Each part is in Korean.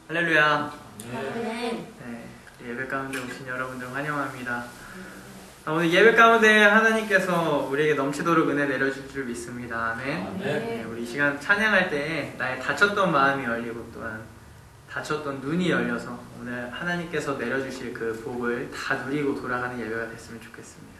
할렐루야. 네. 예배 가운데 오신 여러분들 환영합니다. 오늘 예배 가운데 하나님께서 우리에게 넘치도록 은혜 내려줄 줄 믿습니다. 아멘. 네. 우리 이 시간 찬양할 때 나의 닫혔던 마음이 열리고 또한 닫혔던 눈이 열려서 오늘 하나님께서 내려주실 그 복을 다 누리고 돌아가는 예배가 됐으면 좋겠습니다.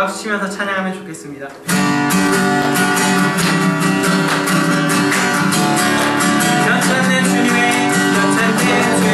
박수 치면서 찬양하면 좋겠습니다. 괜찮은 주님의 괜찮은 주님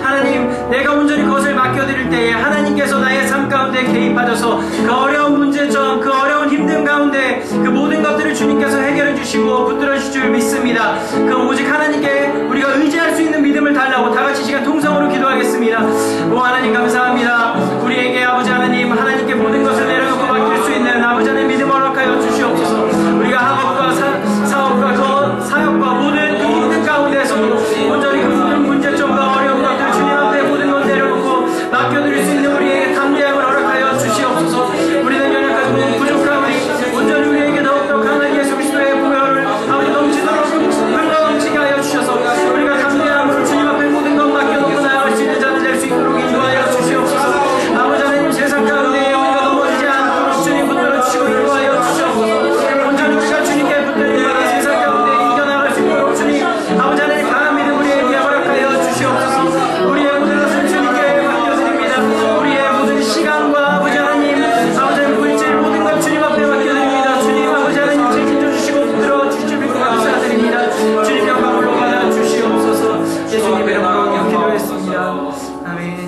하나님, 내가 온전히 그것을 맡겨드릴 때에 하나님께서 나의 삶 가운데 개입하셔서 그 어려운 문제점, 그 어려운 힘든 가운데 그 모든 것들을 주님께서 해결해 주시고 붙들어 주실 줄 믿습니다. 그 오직 하나님께 우리가 의지할 수 있는 믿음을 달라고 다 같이 시간 통성으로 기도하겠습니다. 오 하나님 감사합니다. 우리에게 아버지 하나님, 하나님께 모든 것을 내려놓고 맡길 수 있는 아버지 하나님 믿음 허락하여 주시옵소서. 우리가 학업과 사업과 사역과 모든 그 힘든 가운데서도 온전히 그 모든 문제점과 어려운 것들 주님 앞에 모든 것 내려놓고 맡겨드릴 수 있는 우리에게 담대함을 허락하여 주시옵소서. 우리는 연약하고 부족하오니 온전히 우리에게 더욱더 강한 예수 그리스도의 보혈을 아버지 넘치도록 흘러넘치게 하여 주셔서 우리가 담대함으로 주님 앞에 모든 것 맡겨놓고 나아갈 수 있는 자들 될 수 있도록 인도하여 주시옵소서. 아버지 하나님, 세상 가운데 우리가 넘어지지 않도록 주님 붙들어 주시고 인도하여 주시옵소서. 온전히 우리가 주님께 붙들림 받아 세상 가운데 이겨나갈 수 있도록 주님 아버지 하나님 강한 믿음 우리에게 허락하여 주시옵소서. 우리의 모든 것을 주님께 맡겨드립니다. 우리의 모든 시간과 아버지 하나님, 아버지 하나님 물질 모든 것 주님 앞에 맡겨드립니다. 주님 아버지 하나님 책임져 주시고 붙들어 주실 줄 믿고 감사드립니다. 주님 영광으로 받아 주시옵소서. 예수님의 이름으로 기도했습니다. 아멘.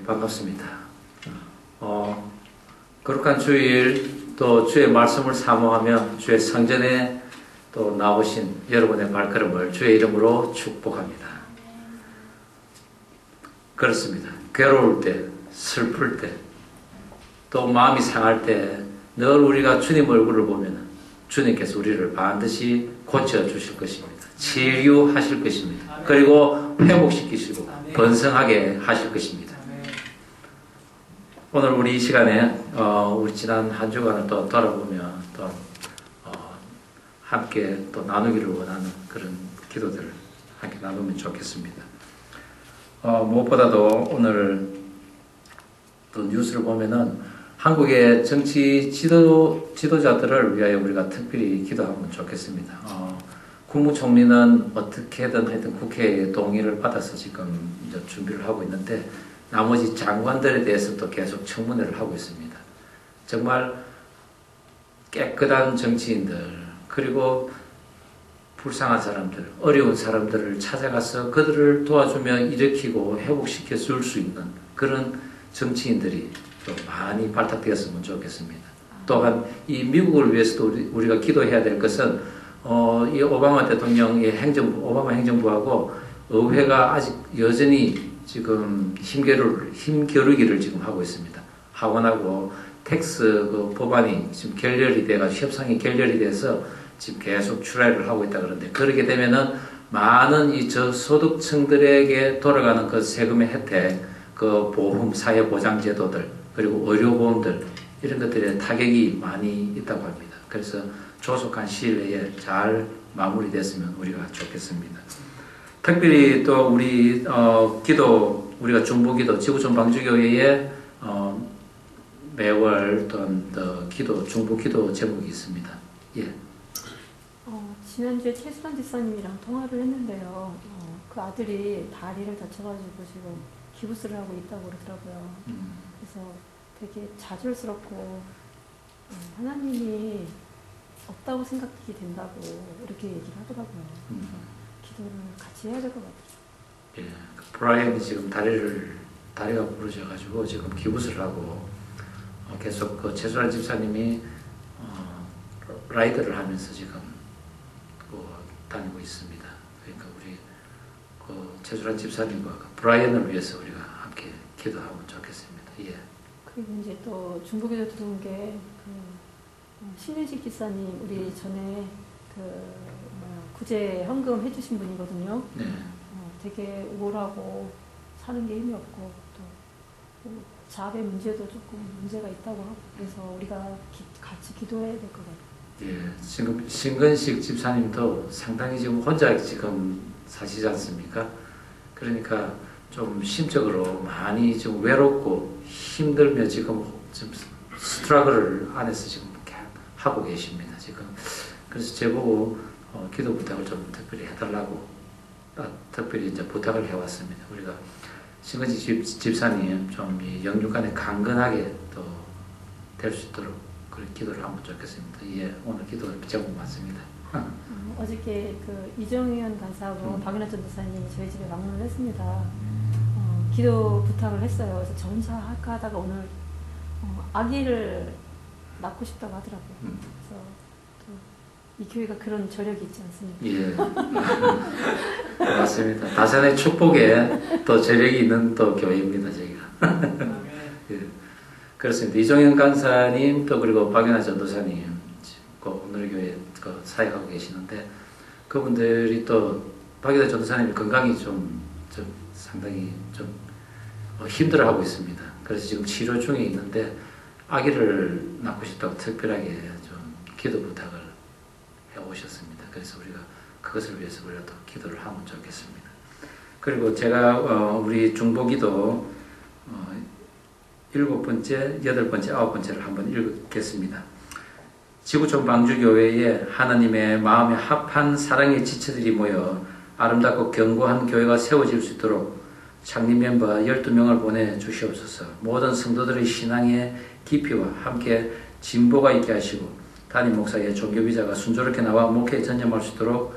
반갑습니다. 거룩한 주일, 또 주의 말씀을 사모하며 주의 성전에 또 나오신 여러분의 발걸음을 주의 이름으로 축복합니다. 그렇습니다. 괴로울 때, 슬플 때, 또 마음이 상할 때 늘 우리가 주님 얼굴을 보면 주님께서 우리를 반드시 고쳐주실 것입니다. 치유하실 것입니다. 그리고 회복시키시고 번성하게 하실 것입니다. 오늘 우리 이 시간에 우리 지난 한 주간을 또 돌아보며 또 함께 또 나누기를 원하는 그런 기도들을 함께 나누면 좋겠습니다. 무엇보다도 오늘 또 뉴스를 보면은 한국의 정치 지도자들을 위하여 우리가 특별히 기도하면 좋겠습니다. 국무총리는 어떻게든 하여튼 국회의 동의를 받아서 지금 이제 준비를 하고 있는데 나머지 장관들에 대해서도 계속 청문회를 하고 있습니다. 정말 깨끗한 정치인들, 그리고 불쌍한 사람들, 어려운 사람들을 찾아가서 그들을 도와주며 일으키고 회복시켜 줄 수 있는 그런 정치인들이 좀 많이 발탁되었으면 좋겠습니다. 또한 이 미국을 위해서도 우리가 기도해야 될 것은 이 오바마 대통령의 오바마 행정부하고 의회가 아직 여전히 지금 힘겨루기를 지금 하고 있습니다. 하원하고 텍스 그 법안이 지금 결렬이 돼가지고 협상이 결렬이 돼서 지금 계속 추라를 하고 있다 그러는데, 그렇게 되면은 많은 이 저소득층들에게 돌아가는 그 세금의 혜택, 그 보험, 사회보장제도들, 그리고 의료보험들, 이런 것들에 타격이 많이 있다고 합니다. 그래서 조속한 시일 내에 잘 마무리됐으면 우리가 좋겠습니다. 특별히 또 우리 우리가 중보기도 지구촌방주교회에 매월 어떤 중보기도 제목이 있습니다. 예. 지난주에 최수란 집사님이랑 통화를 했는데요. 그 아들이 다리를 다쳐가지고 지금 기부스를 하고 있다고 그러더라고요. 그래서 되게 좌절스럽고 하나님이 없다고 생각이 된다고 이렇게 얘기를 하더라고요. 기도를 같이 해야 될 것 같아요. 예, 브라이언이 지금 다리가 부러져가지고 지금 기부스를 하고 계속 그 최수란 집사님이 라이드를 하면서 지금 다니고 있습니다. 그러니까 우리 그 최수란 집사님과 그 브라이언을 위해서 우리가 함께 기도하면 좋겠습니다. 예. 그리고 이제 또 중보기도 들어온 게 신윤식 집사님, 우리 전에 구제 헌금 해주신 분이거든요. 네. 되게 우울하고 사는 게 힘이 없고 또 그 자아의 문제도 조금 문제가 있다고 하고 그래서 우리가 같이 기도해야 될 것 같아요. 예, 지금 신근식 집사님도 상당히 지금 혼자 지금 사시지 않습니까? 그러니까 좀 심적으로 많이 좀 외롭고 힘들며 지금 좀 스트러글을 안에서 지금 이렇게 하고 계십니다. 지금 그래서 제보고 기도 부탁을 좀 특별히 해달라고 특별히 이제 부탁을 해왔습니다. 우리가 신근식 집사님 좀 이 영육간에 강건하게 또 될 수 있도록 그런 기도를 하면 좋겠습니다. 예, 오늘 기도 제목 맞습니다. 어저께 그 이정현 간사하고 박윤아 전도사님이 저희 집에 방문을 했습니다. 기도 부탁을 했어요. 그래서 저 혼자 할까 하다가 오늘 아기를 낳고 싶다고 하더라고요. 그래서 또 이 교회가 그런 저력이 있지 않습니까? 예, 맞습니다. 다산의 축복에 또 저력이 있는 또 교회입니다, 저희가. 예, 그렇습니다. 이종현 간사님 또 그리고 박연아 전도사님 그 오늘 교회 그 사역하고 계시는데 그분들이 또 박연아 전도사님이 건강이 좀 상당히 좀 힘들어하고 있습니다. 그래서 지금 치료 중에 있는데 아기를 낳고 싶다고 특별하게 좀 기도 부탁을 해오셨습니다. 그래서 우리가 그것을 위해서 우리가 또 기도를 하면 좋겠습니다. 그리고 제가 우리 중보기도 7번째, 8번째, 9번째를 한번 읽겠습니다. 지구촌 방주교회에 하나님의 마음에 합한 사랑의 지체들이 모여 아름답고 견고한 교회가 세워질 수 있도록 창립 멤버 12명을 보내주시옵소서. 모든 성도들의 신앙의 깊이와 함께 진보가 있게 하시고 담임 목사의 종교비자가 순조롭게 나와 목회에 전념할 수 있도록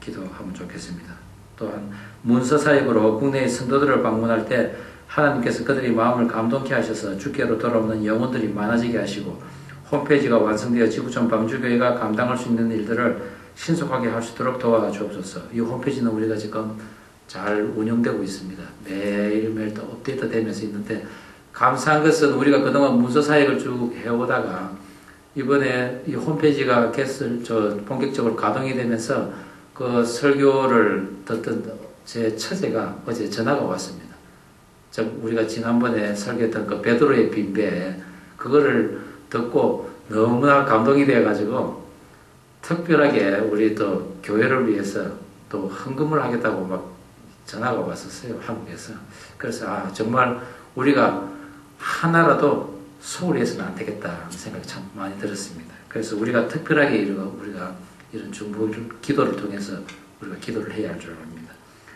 기도하면 좋겠습니다. 또한 문서 사역으로 국내의 성도들을 방문할 때 하나님께서 그들의 마음을 감동케 하셔서 주께로 돌아오는 영혼들이 많아지게 하시고 홈페이지가 완성되어 지구촌 방주교회가 감당할 수 있는 일들을 신속하게 할 수 있도록 도와주옵소서. 이 홈페이지는 우리가 지금 잘 운영되고 있습니다. 매일매일 또 업데이트 되면서 있는데 감사한 것은 우리가 그동안 문서 사역을 쭉 해오다가 이번에 이 홈페이지가 본격적으로 가동이 되면서 그 설교를 듣던 제 처제가 어제 전화가 왔습니다. 우리가 지난번에 설교했던 그 베드로의 빈배 그거를 듣고 너무나 감동이 되어가지고 특별하게 우리 또 교회를 위해서 또 헌금을 하겠다고 막 전화가 왔었어요. 한국에서. 그래서 정말 우리가 하나라도 소홀히 해서는 안 되겠다 생각이 참 많이 들었습니다. 그래서 우리가 특별하게 우리가 이런 중보 기도를 통해서 우리가 기도를 해야 할 줄 압니다.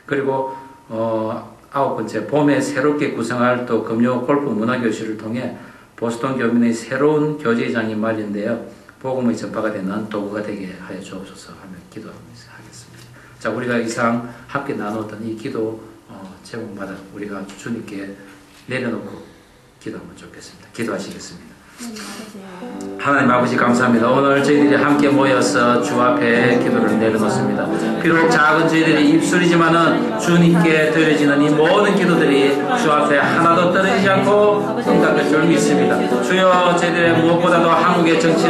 그리고 9번째, 봄에 새롭게 구성할 또 금요 골프 문화교실을 통해 보스턴 교민의 새로운 교제장이 마련되어 복음의 전파가 되는 도구가 되게 하여 주옵소서 하며 기도하겠습니다. 자, 우리가 이상 함께 나누었던 이 기도 제목마다 우리가 주님께 내려놓고 기도하면 좋겠습니다. 기도하시겠습니다. 하나님 아버지 감사합니다. 오늘 저희들이 함께 모여서 주 앞에 기도를 내려놓습니다. 비록 작은 저희들의 입술이지만은 주님께 드려지는 이 모든 기도들이 주 앞에 하나도 떨어지지 않고 응답될 줄 믿습니다. 주여 저희들의 무엇보다도 한국의 정치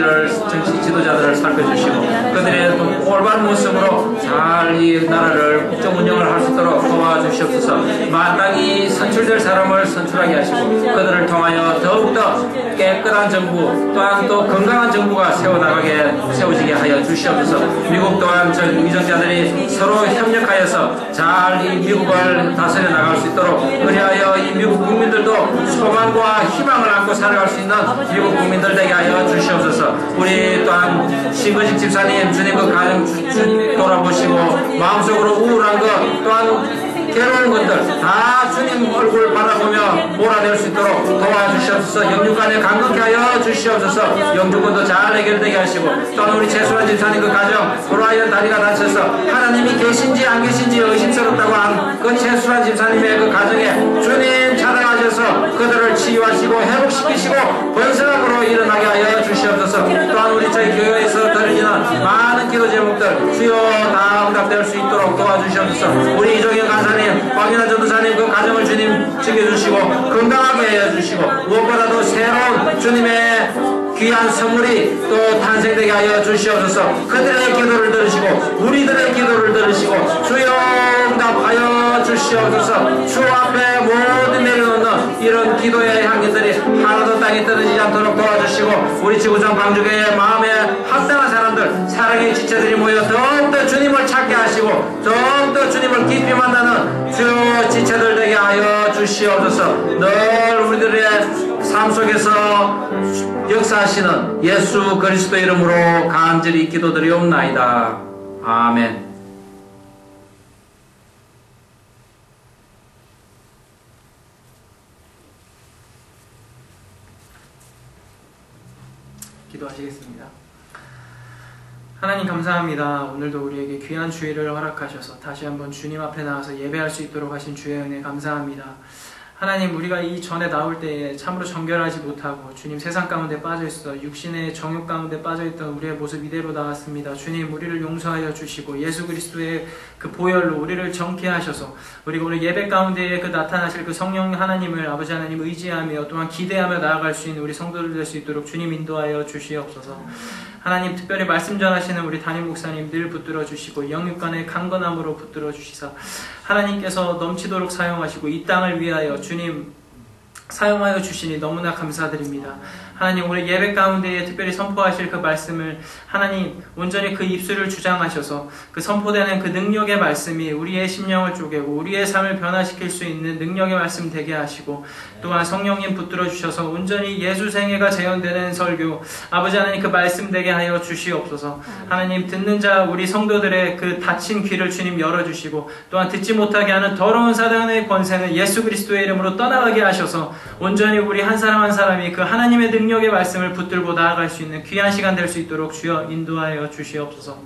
지도자들을 살펴주시고 그들의 올바른 모습으로 잘 이 나라를 국정 운영을 할 수 있도록 도와주시옵소서. 마땅히 선출될 사람을 선출하게 하시고 그들을 통하여 더욱더 깨끗한 정부 또한 또 건강한 정부가 세워지게 하여 주시옵소서. 미국 또한 위정자들이 서로 협력하여서 잘 이 미국을 다스려 나갈 수 있도록 그리하여 이 미국 국민들도 소망과 희망을 안고 살아갈 수 있는 미국 국민들 되게 하여 주시옵소서. 우리 또한 신근식 집사님 주님 그 가정 돌아보시고 마음속으로 우울한 것 또한 괴로운 것들 다 주님 얼굴 바라보며 몰아낼 수 있도록 도와주시옵소서. 영육간에 강건케 하여 주시옵소서. 영주권도 잘 해결되게 하시고 또한 우리 최수환 집사님 그 가정 브라이언 다리가 다쳐서 하나님이 계신지 안 계신지 의심스럽다고 한 그 최수환 집사님의 그 가정에 주님 찾아가셔서 그들을 치유하시고 회복시키시고 번성함으로 일어나게 하여 주시옵소서. 또한 우리 저희 교회에서 드려지는 많은 기도 제목들 주여 다 응답될 수 있도록 도와주시옵소서. 우리 이종현 간사님 박윤아 전도사님 그 가정을 주님 지켜주시고 건강하게 해주시고 무엇보다도 새로운 주님의 귀한 선물이 또 탄생되게 하여 주시옵소서. 그들의 기도를 들으시고 우리들의 기도를 들으시고 주여 응답하여 주시옵소서. 주 앞에 모든 내려놓는 이런 기도의 향기들이 하나도 땅에 떨어지지 않도록 도와주시고 우리 지구촌 방주교회 마음에 합당한 사람들 사랑의 지체들이 모여 더욱더 주님을 찾게 하시고 더욱더 주님을 깊이 만나는 주 지체들 되게 하여 주시옵소서. 늘 우리들의 삶 속에서 역사하시는 예수 그리스도 이름으로 간절히 기도드리옵나이다. 아멘. 기도하시겠습니다. 하나님 감사합니다. 오늘도 우리에게 귀한 주일을 허락하셔서 다시 한번 주님 앞에 나와서 예배할 수 있도록 하신 주의 은혜 감사합니다. 하나님, 우리가 이 전에 나올 때에 참으로 정결하지 못하고 주님 세상 가운데 빠져있어 육신의 정욕 가운데 빠져있던 우리의 모습 이대로 나왔습니다. 주님, 우리를 용서하여 주시고 예수 그리스도의 그 보혈로 우리를 정케 하셔서 우리가 오늘 예배 가운데 그 나타나실 그 성령 하나님을 아버지 하나님 의지하며 또한 기대하며 나아갈 수 있는 우리 성도들 될 수 있도록 주님 인도하여 주시옵소서. 하나님, 특별히 말씀 전하시는 우리 담임 목사님 늘 붙들어 주시고 영육간의 강건함으로 붙들어 주시사 하나님께서 넘치도록 사용하시고 이 땅을 위하여 주님 사용하여 주시니 너무나 감사드립니다. 하나님, 오늘 예배 가운데에 특별히 선포하실 그 말씀을 하나님 온전히 그 입술을 주장하셔서 그 선포되는 그 능력의 말씀이 우리의 심령을 쪼개고 우리의 삶을 변화시킬 수 있는 능력의 말씀 되게 하시고 또한 성령님 붙들어 주셔서 온전히 예수 생애가 재현되는 설교 아버지 하나님 그 말씀 되게 하여 주시옵소서. 하나님, 듣는 자 우리 성도들의 그 닫힌 귀를 주님 열어주시고 또한 듣지 못하게 하는 더러운 사단의 권세는 예수 그리스도의 이름으로 떠나가게 하셔서 온전히 우리 한 사람 한 사람이 그 하나님의 능력의 말씀을 붙들고 나아갈 수 있는 귀한 시간 될 수 있도록 주여 인도하여 주시옵소서.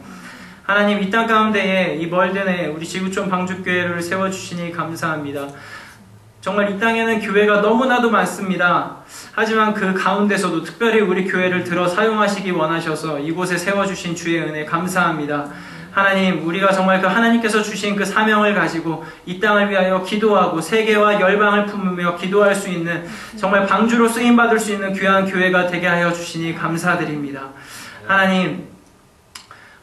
하나님, 이 땅 가운데에 이 멀든에 우리 지구촌 방주교회를 세워주시니 감사합니다. 정말 이 땅에는 교회가 너무나도 많습니다. 하지만 그 가운데서도 특별히 우리 교회를 들어 사용하시기 원하셔서 이곳에 세워주신 주의 은혜 감사합니다. 하나님, 우리가 정말 그 하나님께서 주신 그 사명을 가지고 이 땅을 위하여 기도하고 세계와 열방을 품으며 기도할 수 있는 정말 방주로 쓰임받을 수 있는 귀한 교회가 되게 하여 주시니 감사드립니다. 하나님,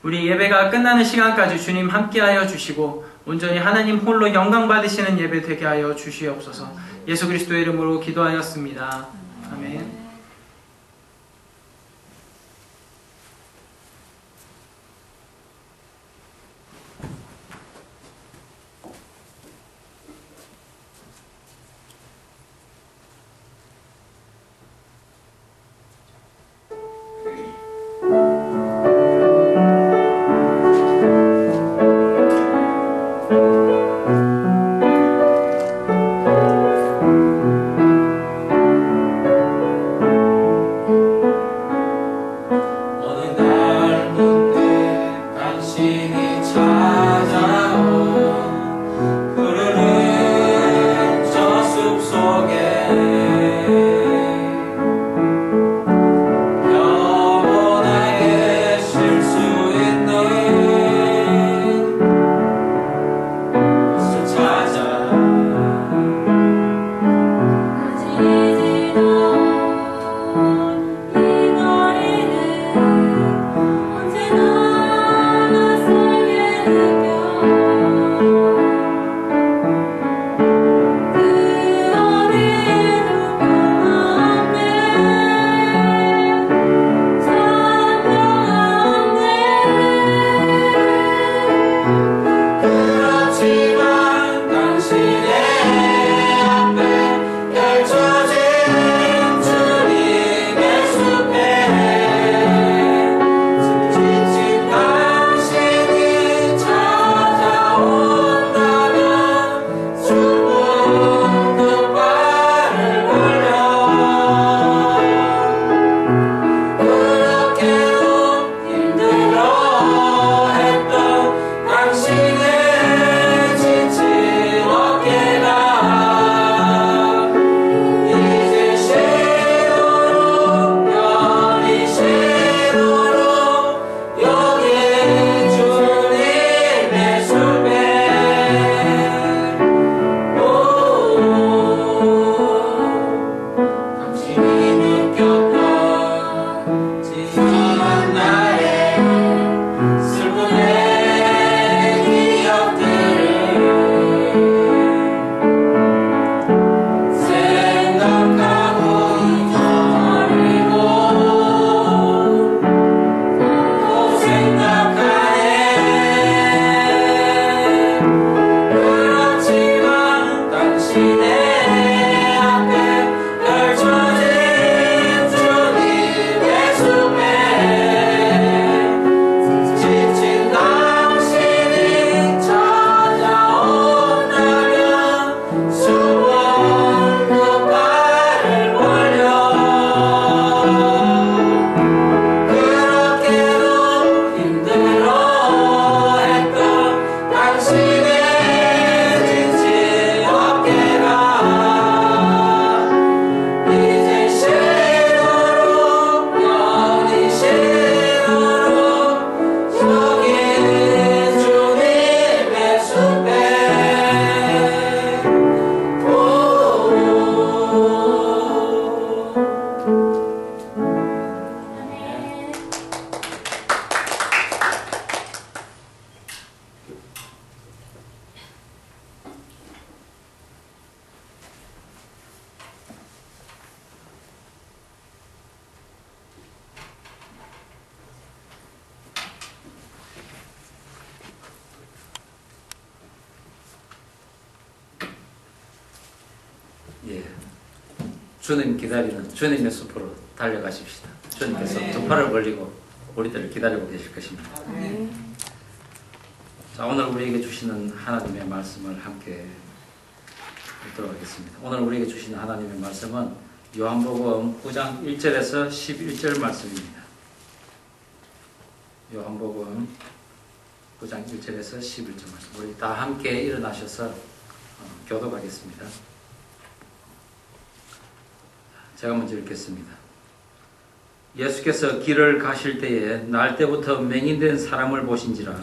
우리 예배가 끝나는 시간까지 주님 함께하여 주시고 온전히 하나님 홀로 영광 받으시는 예배 되게 하여 주시옵소서. 예수 그리스도의 이름으로 기도하였습니다. 아멘. 주님 기다리는 주님의 숲으로 달려가십시다. 주님께서 두 팔을 벌리고 우리들을 기다리고 계실 것입니다. 자, 오늘 우리에게 주시는 하나님의 말씀을 함께 읽도록 하겠습니다. 오늘 우리에게 주시는 하나님의 말씀은 요한복음 9장 1절에서 11절 말씀입니다. 요한복음 9장 1절에서 11절 말씀. 우리 다 함께 일어나셔서 교독하겠습니다. 제가 먼저 읽겠습니다. 예수께서 길을 가실 때에 날 때부터 맹인된 사람을 보신지라.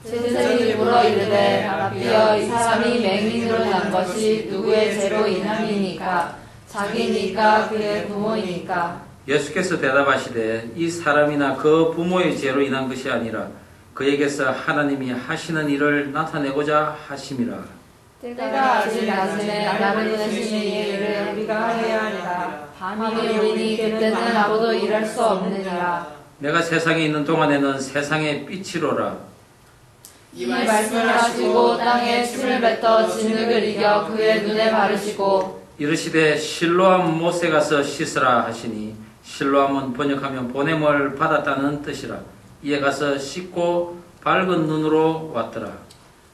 제자들이 물어 이르되 라비여 이 사람이 맹인으로 난 것이 누구의 죄로 인함이니까 자기니까 그의 부모이니까. 예수께서 대답하시되 이 사람이나 그 부모의 죄로 인한 것이 아니라 그에게서 하나님이 하시는 일을 나타내고자 하심이라. 때가 아직 낮음에 나를 보내시니 일을 우리가 해야 하리라. 밤이 오리니 그때는 아무도 일할 수 없느니라. 내가 세상에 있는 동안에는 세상의 빛이로라. 이 말씀을 하시고 땅에 침을 뱉어 진흙을 이겨 그의 눈에 바르시고 이르시되 실로암 못에 가서 씻으라 하시니 실로암은 번역하면 보냄을 받았다는 뜻이라. 이에 가서 씻고 밝은 눈으로 왔더라.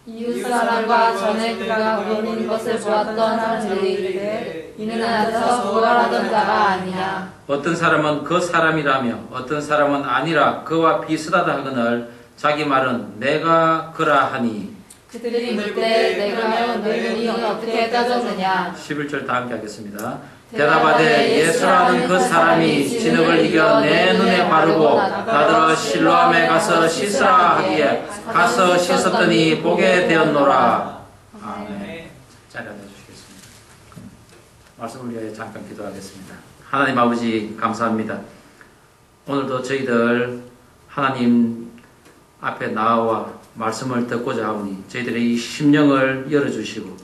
이웃사람과 전에 그가 보는 것을 보았던 사람들이 이르되 이는 앉아서 부활하던 자가 아니냐. 어떤 사람은 그 사람이라며 어떤 사람은 아니라 그와 비슷하다 하거늘 자기 말은 내가 그라 하니. 그들이 묻되 내가 너희 눈이 어떻게 떠졌느냐. 11절 다 함께 하겠습니다. 대답하되 예수라는 그 사람이 진흙을 이겨 내 눈에 바르고 나더러 실로암에 가서 씻으라 하기에 가서 씻었더니 보게 되었노라. 아멘. 자리 앉아주시겠습니다. 말씀을 위해 잠깐 기도하겠습니다. 하나님 아버지 감사합니다. 오늘도 저희들 하나님 앞에 나와 말씀을 듣고자 하오니 저희들의 이 심령을 열어주시고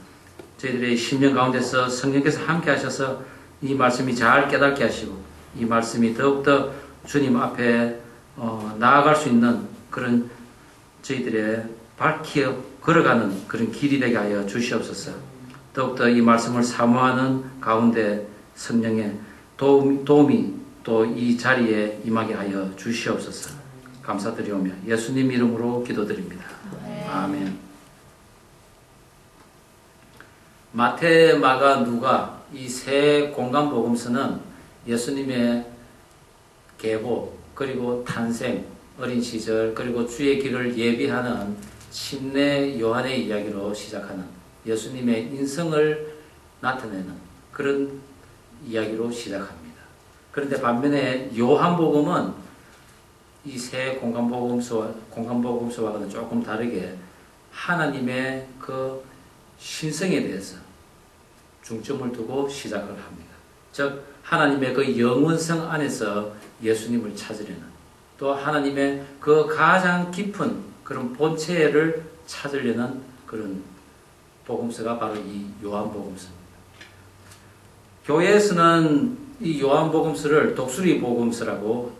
저희들의 심령 가운데서 성령께서 함께 하셔서 이 말씀이 잘 깨닫게 하시고 이 말씀이 더욱더 주님 앞에 나아갈 수 있는 그런 저희들의 밝히 걸어가는 그런 길이 되게 하여 주시옵소서. 더욱더 이 말씀을 사모하는 가운데 성령의 도움이 또 이 자리에 임하게 하여 주시옵소서. 감사드리오며 예수님 이름으로 기도드립니다. 아멘. 마태, 마가, 누가 이 세 공간 복음서는 예수님의 계보 그리고 탄생, 어린 시절 그리고 주의 길을 예비하는 침례 요한의 이야기로 시작하는 예수님의 인성을 나타내는 그런 이야기로 시작합니다. 그런데 반면에 요한복음은 이 세 공간복음서와는 조금 다르게 하나님의 그 신성에 대해서 중점을 두고 시작을 합니다. 즉 하나님의 그 영원성 안에서 예수님을 찾으려는 또 하나님의 그 가장 깊은 그런 본체를 찾으려는 그런 복음서가 바로 이 요한복음서입니다. 교회에서는 이 요한복음서를 독수리 복음서라고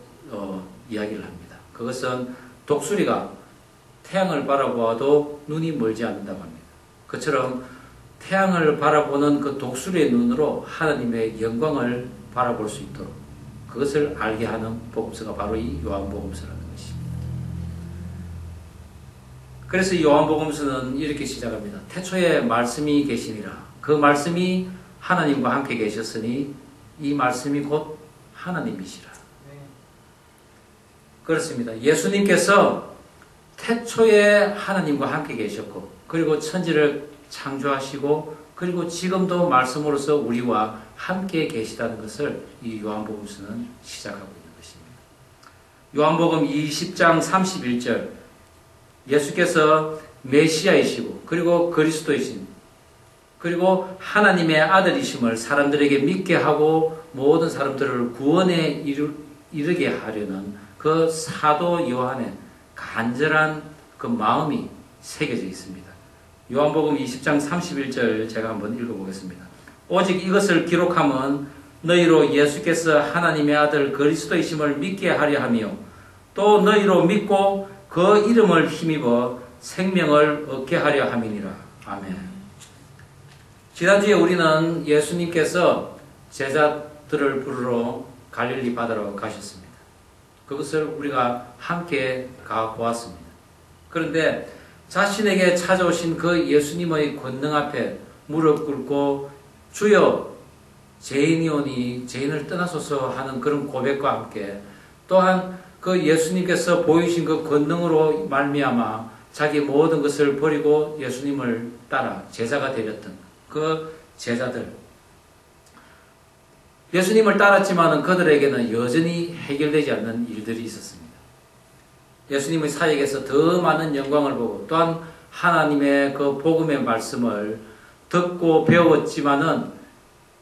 이야기를 합니다. 그것은 독수리가 태양을 바라보아도 눈이 멀지 않는다고 합니다. 그처럼 태양을 바라보는 그 독수리의 눈으로 하나님의 영광을 바라볼 수 있도록 그것을 알게 하는 복음서가 바로 이 요한복음서라는 것입니다. 그래서 이 요한복음서는 이렇게 시작합니다. 태초에 말씀이 계시니라. 그 말씀이 하나님과 함께 계셨으니 이 말씀이 곧 하나님이시라. 그렇습니다. 예수님께서 태초에 하나님과 함께 계셨고 그리고 천지를 창조하시고 그리고 지금도 말씀으로서 우리와 함께 계시다는 것을 이 요한복음서는 시작하고 있는 것입니다. 요한복음 20장 31절 예수께서 메시아이시고 그리고 그리스도이신 그리고 하나님의 아들이심을 사람들에게 믿게 하고 모든 사람들을 구원에 이르게 하려는 그 사도 요한의 간절한 그 마음이 새겨져 있습니다. 요한복음 20장 31절 제가 한번 읽어보겠습니다. 오직 이것을 기록함은 너희로 예수께서 하나님의 아들 그리스도이심을 믿게 하려 하며 또 너희로 믿고 그 이름을 힘입어 생명을 얻게 하려 함이니라. 아멘. 지난주에 우리는 예수님께서 제자들을 부르러 갈릴리 바다로 가셨습니다. 그것을 우리가 함께 가보았습니다. 그런데 자신에게 찾아오신 그 예수님의 권능 앞에 무릎 꿇고 주여 죄인이오니 죄인을 떠나소서 하는 그런 고백과 함께 또한 그 예수님께서 보이신 그 권능으로 말미암아 자기 모든 것을 버리고 예수님을 따라 제자가 되었던 그 제자들, 예수님을 따랐지만 그들에게는 여전히 해결되지 않는 일들이 있었습니다. 예수님의 사역에서 더 많은 영광을 보고 또한 하나님의 그 복음의 말씀을 듣고 배웠지만은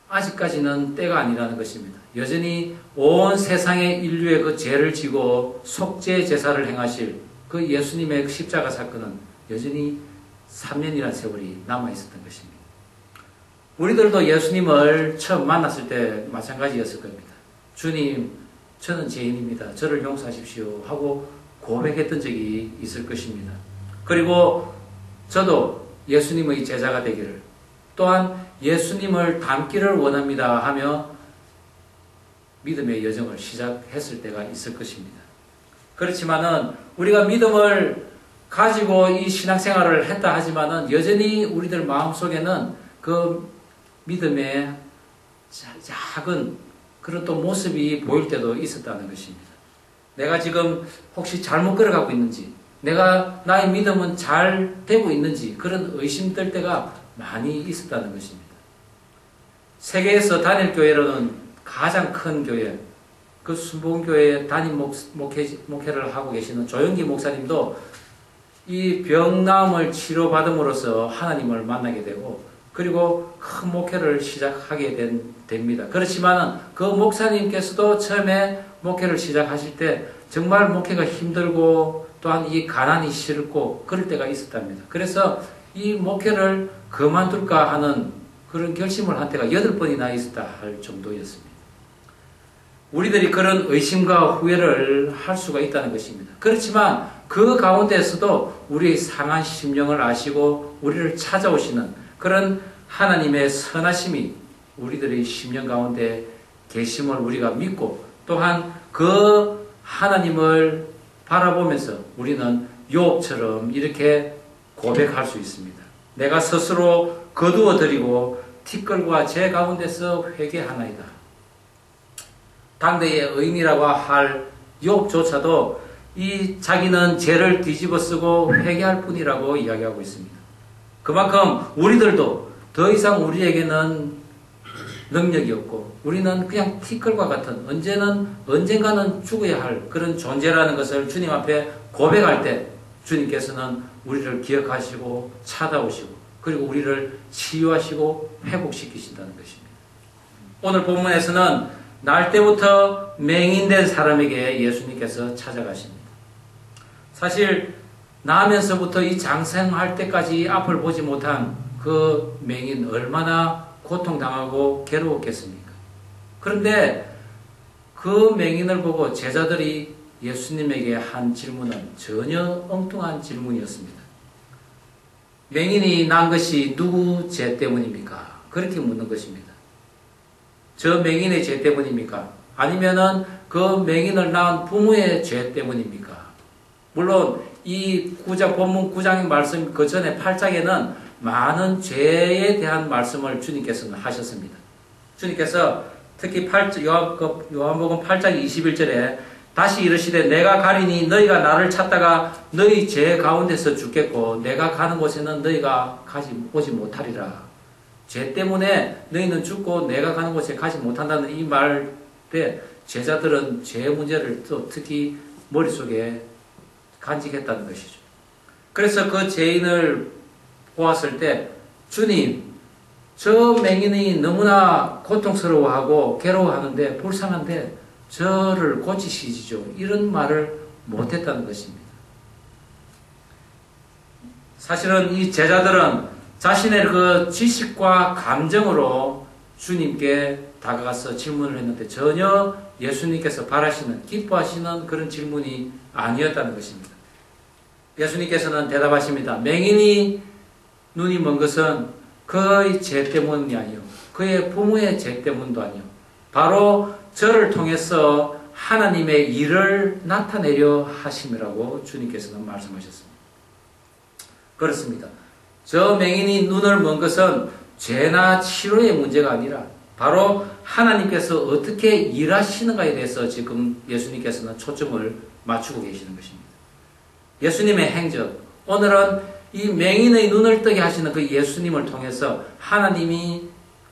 아직까지는 때가 아니라는 것입니다. 여전히 온 세상의 인류의 그 죄를 지고 속죄 제사를 행하실 그 예수님의 십자가 사건은 여전히 3년이라는 세월이 남아있었던 것입니다. 우리들도 예수님을 처음 만났을 때 마찬가지였을 겁니다. 주님, 저는 죄인입니다. 저를 용서하십시오 하고 고백했던 적이 있을 것입니다. 그리고 저도 예수님의 제자가 되기를 또한 예수님을 닮기를 원합니다 하며 믿음의 여정을 시작했을 때가 있을 것입니다. 그렇지만은 우리가 믿음을 가지고 이 신앙생활을 했다 하지만은 여전히 우리들 마음속에는 그 믿음의 작은 그런 또 모습이 보일 때도 있었다는 것입니다. 내가 지금 혹시 잘못 걸어가고 있는지, 내가 나의 믿음은 잘 되고 있는지 그런 의심될 때가 많이 있었다는 것입니다. 세계에서 단일교회로는 가장 큰 교회, 그 순복음교회 단임 목회를 하고 계시는 조영기 목사님도 이 병남을 치료받음으로써 하나님을 만나게 되고 그리고 큰 목회를 시작하게 됩니다. 그렇지만 그 목사님께서도 처음에 목회를 시작하실 때 정말 목회가 힘들고 또한 이 가난이 싫고 그럴 때가 있었답니다. 그래서 이 목회를 그만둘까 하는 그런 결심을 한 때가 8번이나 있었다 할 정도였습니다. 우리들이 그런 의심과 후회를 할 수가 있다는 것입니다. 그렇지만 그 가운데에서도 우리의 상한 심령을 아시고 우리를 찾아오시는 그런 하나님의 선하심이 우리들의 심령 가운데 계심을 우리가 믿고 또한 그 하나님을 바라보면서 우리는 욥처럼 이렇게 고백할 수 있습니다. 내가 스스로 거두어드리고 티끌과 제 가운데서 회개하나이다. 당대의 의인이라고 할 욥조차도 이 자기는 죄를 뒤집어 쓰고 회개할 뿐이라고 이야기하고 있습니다. 그만큼 우리들도 더 이상 우리에게는 능력이 없고 우리는 그냥 티끌과 같은 언젠가는 죽어야 할 그런 존재라는 것을 주님 앞에 고백할 때 주님께서는 우리를 기억하시고 찾아오시고 그리고 우리를 치유하시고 회복시키신다는 것입니다. 오늘 본문에서는 날 때부터 맹인된 사람에게 예수님께서 찾아가십니다. 사실 나면서부터 이 장생할 때까지 앞을 보지 못한 그 맹인 얼마나 고통당하고 괴로웠겠습니까? 그런데 그 맹인을 보고 제자들이 예수님에게 한 질문은 전혀 엉뚱한 질문이었습니다. 맹인이 난 것이 누구 죄 때문입니까? 그렇게 묻는 것입니다. 저 맹인의 죄 때문입니까? 아니면은 그 맹인을 낳은 부모의 죄 때문입니까? 물론 이 본문 9장의 말씀 그 전에 8장에는 많은 죄에 대한 말씀을 주님께서는 하셨습니다. 주님께서 특히 요한복음 8장 21절에 다시 이르시되 내가 가리니 너희가 나를 찾다가 너희 죄 가운데서 죽겠고 내가 가는 곳에는 너희가 오지 못하리라. 죄 때문에 너희는 죽고 내가 가는 곳에 가지 못한다는 이 말 때 제자들은 죄 문제를 또 특히 머릿속에 간직했다는 것이죠. 그래서 그 죄인을 보았을 때 주님, 저 맹인이 너무나 고통스러워하고 괴로워하는데 불쌍한데 저를 고치시죠. 이런 말을 못했다는 것입니다. 사실은 이 제자들은 자신의 그 지식과 감정으로 주님께 다가가서 질문을 했는데 전혀 예수님께서 바라시는, 기뻐하시는 그런 질문이 아니었다는 것입니다. 예수님께서는 대답하십니다. 맹인이 눈이 먼 것은 그의 죄 때문이 아니요 그의 부모의 죄 때문도 아니요. 바로 저를 통해서 하나님의 일을 나타내려 하심이라고 주님께서는 말씀하셨습니다. 그렇습니다. 저 맹인이 눈을 먼 것은 죄나 치료의 문제가 아니라 바로 하나님께서 어떻게 일하시는가에 대해서 지금 예수님께서는 초점을 맞추고 계시는 것입니다. 예수님의 행적, 오늘은 이 맹인의 눈을 뜨게 하시는 그 예수님을 통해서 하나님이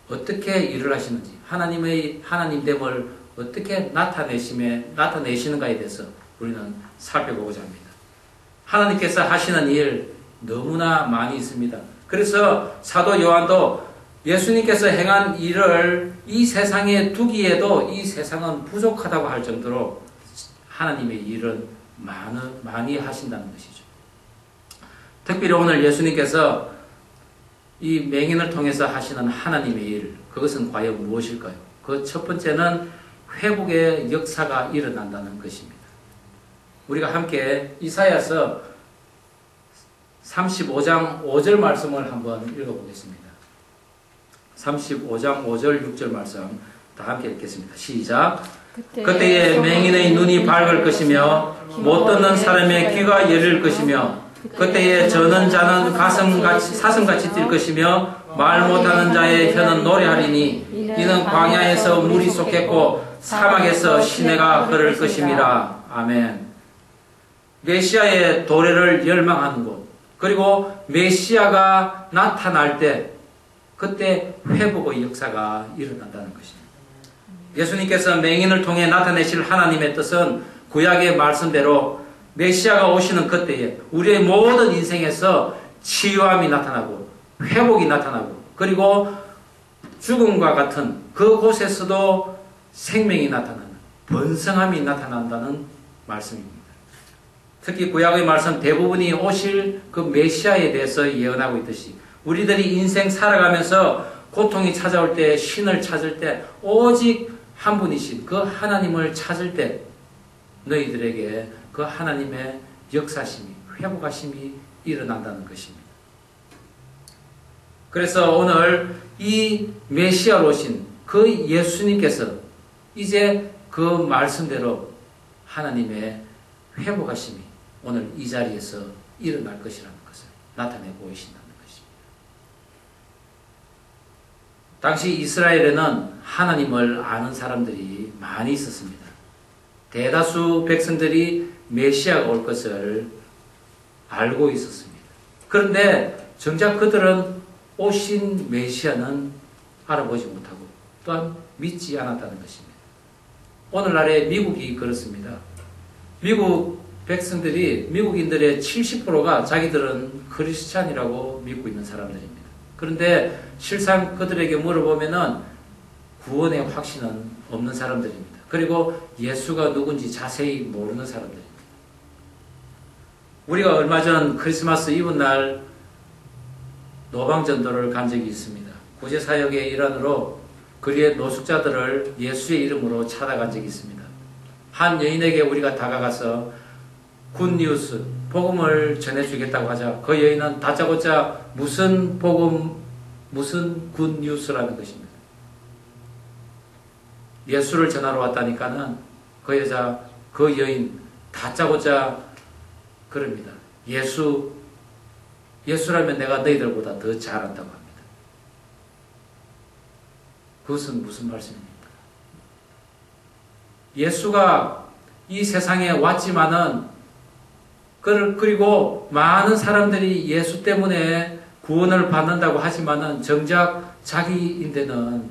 어떻게 일을 하시는지, 하나님의 하나님됨을 어떻게 나타내시는가에 대해서 우리는 살펴보고자 합니다. 하나님께서 하시는 일 너무나 많이 있습니다. 그래서 사도 요한도 예수님께서 행한 일을 이 세상에 두기에도 이 세상은 부족하다고 할 정도로 하나님의 일은 많이 하신다는 것이죠. 특별히 오늘 예수님께서 이 맹인을 통해서 하시는 하나님의 일, 그것은 과연 무엇일까요? 그 첫 번째는 회복의 역사가 일어난다는 것입니다. 우리가 함께 이사야서 35장 5절 말씀을 한번 읽어보겠습니다. 35장 5절 6절 말씀 다 함께 읽겠습니다. 시작. 그때에 맹인의 눈이 밝을 것이며 못 듣는 사람의 귀가 열릴 것이며 그때에 저는 자는 사슴같이 뛸 것이며 말 못하는 자의 혀는 노래하리니 이는 광야에서 물이 솟겠고 사막에서 시내가 흐를 것임이라. 아멘. 메시아의 도래를 열망하는 곳, 그리고 메시아가 나타날 때 그때 회복의 역사가 일어난다는 것입니다. 예수님께서 맹인을 통해 나타내실 하나님의 뜻은 구약의 말씀대로 메시아가 오시는 그때에 우리의 모든 인생에서 치유함이 나타나고 회복이 나타나고 그리고 죽음과 같은 그곳에서도 생명이 나타나는 번성함이 나타난다는 말씀입니다. 특히 구약의 말씀 대부분이 오실 그 메시아에 대해서 예언하고 있듯이 우리들이 인생 살아가면서 고통이 찾아올 때, 신을 찾을 때 오직 한 분이신 그 하나님을 찾을 때 너희들에게 그 하나님의 역사심이, 회복하심이 일어난다는 것입니다. 그래서 오늘 이 메시아로 오신 그 예수님께서 이제 그 말씀대로 하나님의 회복하심이 오늘 이 자리에서 일어날 것이라는 것을 나타내 보이신다는 것입니다. 당시 이스라엘에는 하나님을 아는 사람들이 많이 있었습니다. 대다수 백성들이 메시아가 올 것을 알고 있었습니다. 그런데 정작 그들은 오신 메시아는 알아보지 못하고 또한 믿지 않았다는 것입니다. 오늘날의 미국이 그렇습니다. 미국 백성들이, 미국인들의 70%가 자기들은 크리스찬이라고 믿고 있는 사람들입니다. 그런데 실상 그들에게 물어보면은 구원의 확신은 없는 사람들입니다. 그리고 예수가 누군지 자세히 모르는 사람들입니다. 우리가 얼마 전 크리스마스 이브날 노방전도를 간 적이 있습니다. 구제사역의 일환으로 거리의 노숙자들을 예수의 이름으로 찾아간 적이 있습니다. 한 여인에게 우리가 다가가서 굿뉴스, 복음을 전해주겠다고 하자 그 여인은 다짜고짜 무슨 복음, 무슨 굿뉴스라는 것입니다. 예수를 전하러 왔다니까는 그 여자, 그 여인 다짜고짜 그럽니다. 예수라면 내가 너희들보다 더 잘한다고 합니다. 그것은 무슨 말씀입니까? 예수가 이 세상에 왔지만은 그리고 많은 사람들이 예수 때문에 구원을 받는다고 하지만은 정작 자기인데는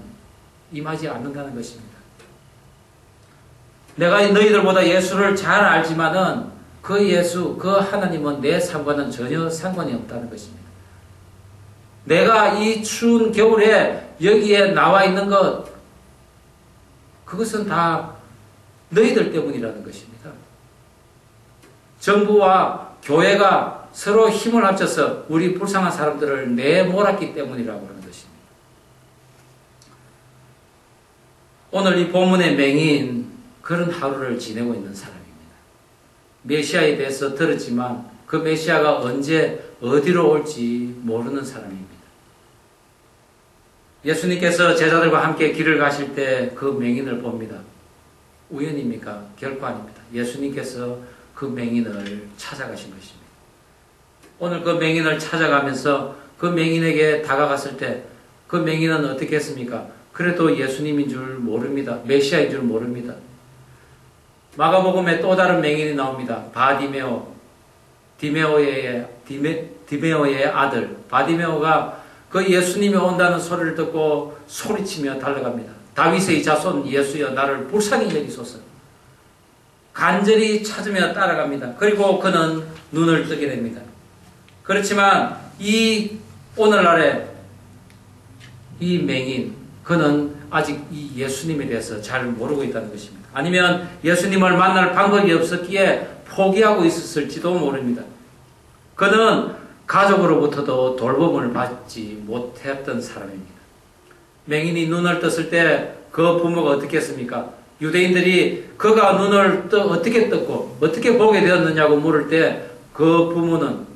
임하지 않는다는 것입니다. 내가 너희들보다 예수를 잘 알지만은 그 예수, 그 하나님은 내 삶과는 전혀 상관이 없다는 것입니다. 내가 이 추운 겨울에 여기에 나와 있는 것, 그것은 다 너희들 때문이라는 것입니다. 정부와 교회가 서로 힘을 합쳐서 우리 불쌍한 사람들을 내몰았기 때문이라고 하는 것입니다. 오늘 이 본문의 맹인, 그런 하루를 지내고 있는 사람입니다. 메시아에 대해서 들었지만 그 메시아가 언제 어디로 올지 모르는 사람입니다. 예수님께서 제자들과 함께 길을 가실 때 그 맹인을 봅니다. 우연입니까? 결코 아닙니다. 예수님께서 그 맹인을 찾아가신 것입니다. 오늘 그 맹인을 찾아가면서 그 맹인에게 다가갔을 때 그 맹인은 어떻게 했습니까? 그래도 예수님인 줄 모릅니다. 메시아인 줄 모릅니다. 마가복음에 또 다른 맹인이 나옵니다. 디메오의 아들 바디메오가 그 예수님이 온다는 소리를 듣고 소리치며 달려갑니다. 다윗의 자손 예수여 나를 불쌍히 여기소서. 간절히 찾으며 따라갑니다. 그리고 그는 눈을 뜨게 됩니다. 그렇지만 이 오늘날에 이 맹인 그는 아직 이 예수님에 대해서 잘 모르고 있다는 것입니다. 아니면 예수님을 만날 방법이 없었기에 포기하고 있었을지도 모릅니다. 그는 가족으로부터도 돌봄을 받지 못했던 사람입니다. 맹인이 눈을 떴을 때 그 부모가 어떻게 했습니까? 유대인들이 그가 눈을 어떻게 떴고 어떻게 보게 되었느냐고 물을 때 그 부모는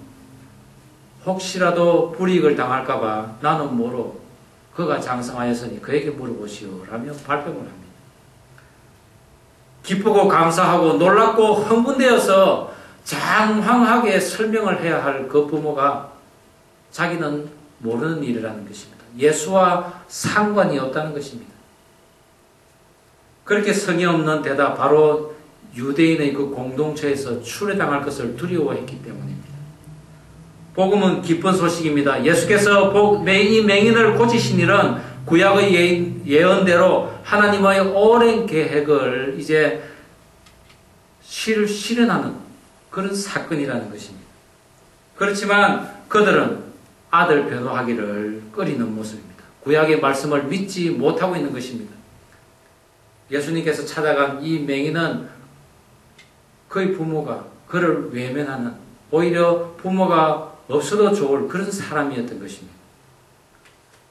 혹시라도 불이익을 당할까봐 나는 모르 그가 장성하였으니 그에게 물어보시오 라며 발뺌을 합니다. 기쁘고 감사하고 놀랍고 흥분되어서 장황하게 설명을 해야 할 그 부모가 자기는 모르는 일이라는 것입니다. 예수와 상관이 없다는 것입니다. 그렇게 성의 없는 데다 바로 유대인의 그 공동체에서 추례당할 것을 두려워했기 때문입니다. 복음은 기쁜 소식입니다. 예수께서 이 맹인을 고치신 일은 구약의 예언대로 하나님의 오랜 계획을 이제 실현하는 그런 사건이라는 것입니다. 그렇지만 그들은 아들 변호하기를 꺼리는 모습입니다. 구약의 말씀을 믿지 못하고 있는 것입니다. 예수님께서 찾아간 이 맹인은 그의 부모가 그를 외면하는 오히려 부모가 없어도 좋을 그런 사람이었던 것입니다.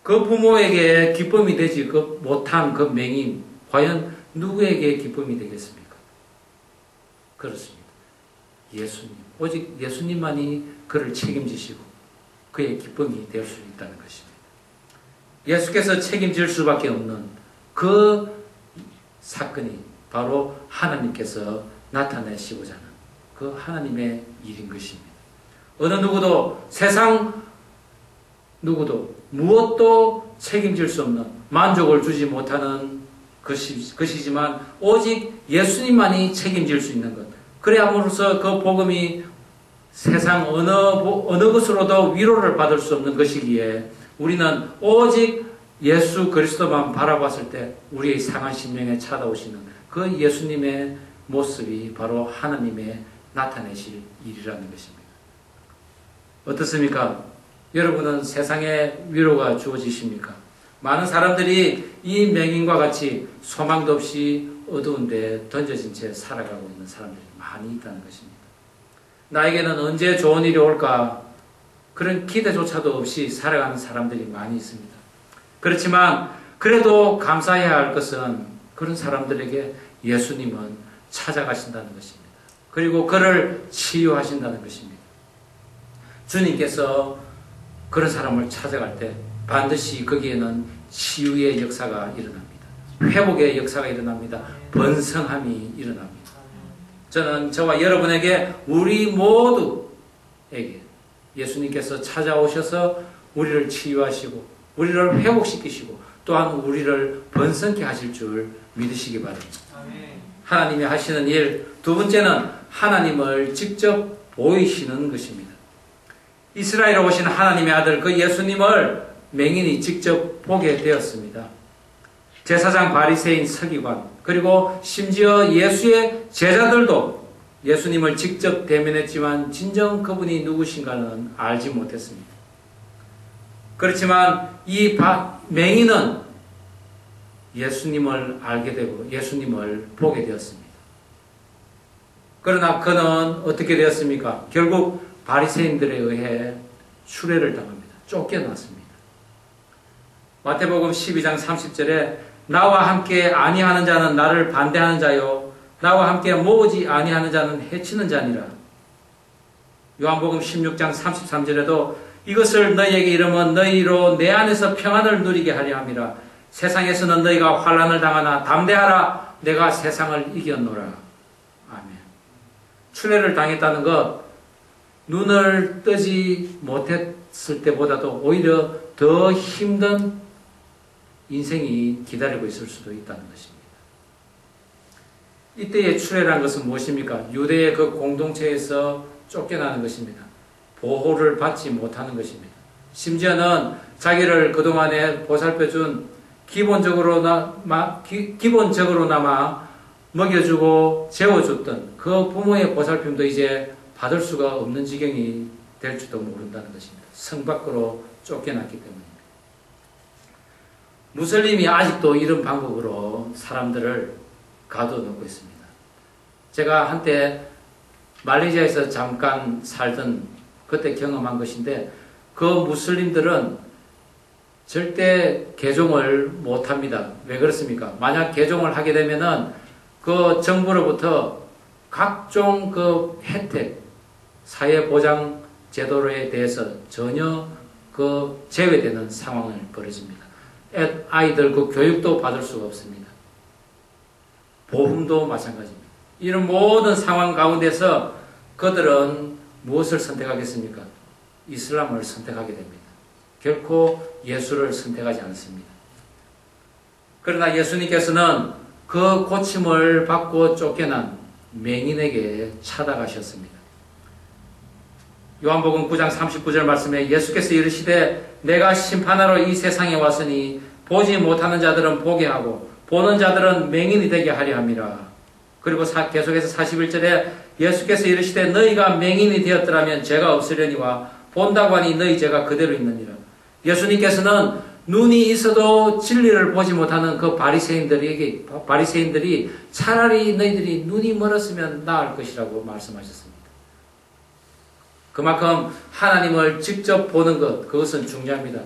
그 부모에게 기쁨이 되지 못한 그 맹인 과연 누구에게 기쁨이 되겠습니까? 그렇습니다. 예수님. 오직 예수님만이 그를 책임지시고 그의 기쁨이 될 수 있다는 것입니다. 예수께서 책임질 수밖에 없는 그 사건이 바로 하나님께서 나타내시고자 하는 그 하나님의 일인 것입니다. 어느 누구도 세상 누구도 무엇도 책임질 수 없는 만족을 주지 못하는 것이지만 오직 예수님만이 책임질 수 있는 것. 그래야므로써 그 복음이 세상 어느 것으로도 위로를 받을 수 없는 것이기에 우리는 오직 예수 그리스도만 바라봤을 때 우리의 상한 심령에 찾아오시는 그 예수님의 모습이 바로 하나님의 나타내실 일이라는 것입니다. 어떻습니까? 여러분은 세상에 위로가 주어지십니까? 많은 사람들이 이 맹인과 같이 소망도 없이 어두운 데 던져진 채 살아가고 있는 사람들이 많이 있다는 것입니다. 나에게는 언제 좋은 일이 올까? 그런 기대조차도 없이 살아가는 사람들이 많이 있습니다. 그렇지만 그래도 감사해야 할 것은 그런 사람들에게 예수님은 찾아가신다는 것입니다. 그리고 그를 치유하신다는 것입니다. 주님께서 그런 사람을 찾아갈 때 반드시 거기에는 치유의 역사가 일어납니다. 회복의 역사가 일어납니다. 번성함이 일어납니다. 저는 저와 여러분에게 우리 모두에게 예수님께서 찾아오셔서 우리를 치유하시고 우리를 회복시키시고 또한 우리를 번성케 하실 줄 믿으시기 바랍니다. 하나님이 하시는 일, 두 번째는 하나님을 직접 보이시는 것입니다. 이스라엘에 오신 하나님의 아들 그 예수님을 맹인이 직접 보게 되었습니다. 제사장 바리새인 서기관 그리고 심지어 예수의 제자들도 예수님을 직접 대면했지만 진정 그분이 누구신가는 알지 못했습니다. 그렇지만 이 맹인은 예수님을 알게 되고 예수님을 보게 되었습니다. 그러나 그는 어떻게 되었습니까? 결국 바리새인들에 의해 추례를 당합니다. 쫓겨났습니다. 마태복음 12장 30절에 나와 함께 아니하는 자는 나를 반대하는 자요 나와 함께 모으지 아니하는 자는 해치는 자니라. 요한복음 16장 33절에도 이것을 너희에게 이르면 너희로 내 안에서 평안을 누리게 하려 함이라. 세상에서는 너희가 환난을 당하나 담대하라. 내가 세상을 이겼노라. 아멘. 출애를 당했다는 것, 눈을 뜨지 못했을 때보다도 오히려 더 힘든 인생이 기다리고 있을 수도 있다는 것입니다. 이때의 출애라는 것은 무엇입니까? 유대의 그 공동체에서 쫓겨나는 것입니다. 보호를 받지 못하는 것입니다. 심지어는 자기를 그동안에 보살펴준 기본적으로나마 먹여주고 재워줬던 그 부모의 보살핌도 이제 받을 수가 없는 지경이 될지도 모른다는 것입니다. 성 밖으로 쫓겨났기 때문입니다. 무슬림이 아직도 이런 방법으로 사람들을 가둬놓고 있습니다. 제가 한때 말레이시아에서 잠깐 살던 그때 경험한 것인데, 그 무슬림들은 절대 개종을 못합니다. 왜 그렇습니까? 만약 개종을 하게 되면은 그 정부로부터 각종 그 혜택, 사회보장 제도에 대해서 전혀 그 제외되는 상황을 벌어집니다. 아이들 그 교육도 받을 수가 없습니다. 보험도 마찬가지입니다. 이런 모든 상황 가운데서 그들은 무엇을 선택하겠습니까? 이슬람을 선택하게 됩니다. 결코 예수를 선택하지 않습니다. 그러나 예수님께서는 그 고침을 받고 쫓겨난 맹인에게 찾아가셨습니다. 요한복음 9장 39절 말씀에 예수께서 이르시되 내가 심판하러 이 세상에 왔으니 보지 못하는 자들은 보게 하고 보는 자들은 맹인이 되게 하려 함이라. 그리고 계속해서 41절에 예수께서 이르시되 너희가 맹인이 되었더라면 죄가 없으려니와 본다고 하니 너희 죄가 그대로 있느니라. 예수님께서는 눈이 있어도 진리를 보지 못하는 그 바리새인들이 차라리 너희들이 눈이 멀었으면 나을 것이라고 말씀하셨습니다. 그만큼 하나님을 직접 보는 것, 그것은 중요합니다.